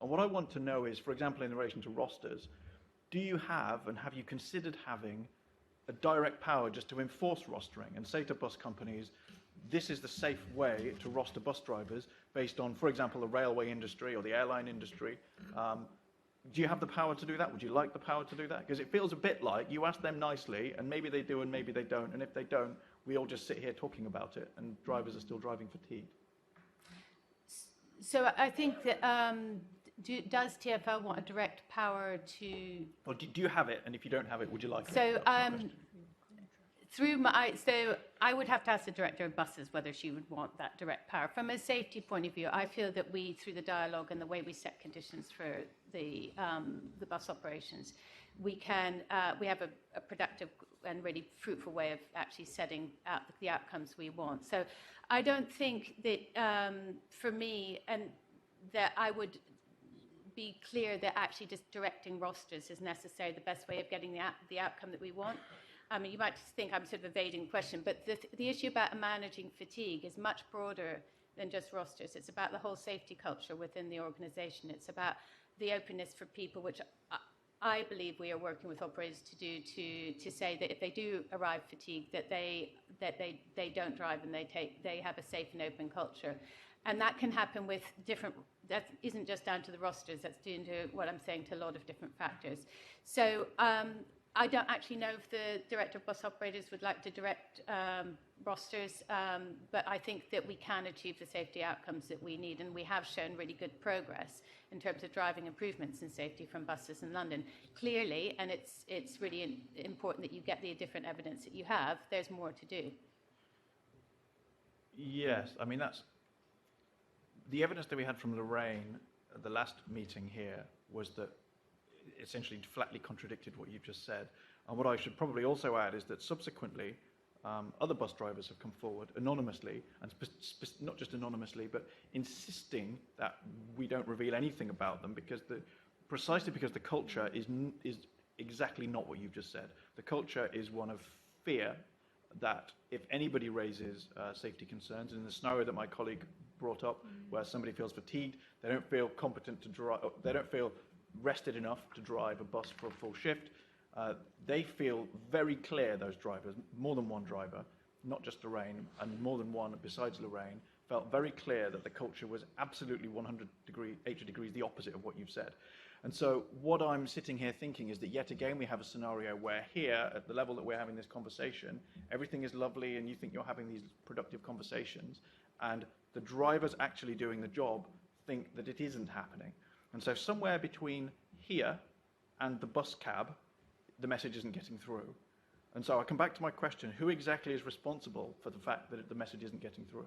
And what I want to know is, for example, in relation to rosters, do you have, and have you considered having, a direct power just to enforce rostering and say to bus companies, this is the safe way to roster bus drivers based on, for example, the railway industry or the airline industry? Do you have the power to do that? Would you like the power to do that? Because it feels a bit like you ask them nicely, and maybe they do and maybe they don't, and if they don't, we all just sit here talking about it, and drivers are still driving fatigued. So I think that, does TfL want a direct power to... Or do you have it, and if you don't have it, would you like it? So, so I would have to ask the director of buses whether she would want that direct power. From a safety point of view, I feel that we, through the dialogue and the way we set conditions for the bus operations, we have a productive and really fruitful way of actually setting out the outcomes we want. So I don't think that, for me, and that I would be clear that actually just directing rosters is necessarily the best way of getting the outcome that we want. I mean, you might think I'm sort of evading the question, but the issue about managing fatigue is much broader than just rosters. It's about the whole safety culture within the organisation. It's about the openness for people, which I believe we are working with operators to do, to say that if they do arrive fatigued, that they don't drive and they have a safe and open culture. And that can happen with different, that isn't just down to the rosters, that's due to what I'm saying, to a lot of different factors. So I don't actually know if the director of bus operators would like to direct rosters, but I think that we can achieve the safety outcomes that we need, and we have shown really good progress in terms of driving improvements in safety from buses in London. Clearly, and it's really important that you get the different evidence that you have, there's more to do. Yes, I mean, that's the evidence that we had from Lorraine at the last meeting here was that essentially flatly contradicted what you've just said. And what I should probably also add is that subsequently other bus drivers have come forward anonymously, and not just anonymously, but insisting that we don't reveal anything about them, because precisely because the culture is exactly not what you've just said. The culture is one of fear that if anybody raises safety concerns, in the scenario that my colleague brought up, where somebody feels fatigued, they don't feel competent to drive, they don't feel rested enough to drive a bus for a full shift, they feel very clear, those drivers, more than one driver, not just Lorraine, and more than one besides Lorraine, felt very clear that the culture was absolutely 80 degrees the opposite of what you've said. And so what I'm sitting here thinking is that yet again we have a scenario where here, at the level that we're having this conversation, everything is lovely and you think you're having these productive conversations, and the drivers actually doing the job think that it isn't happening. And so somewhere between here and the bus cab, the message isn't getting through. And so I come back to my question, who exactly is responsible for the fact that the message isn't getting through?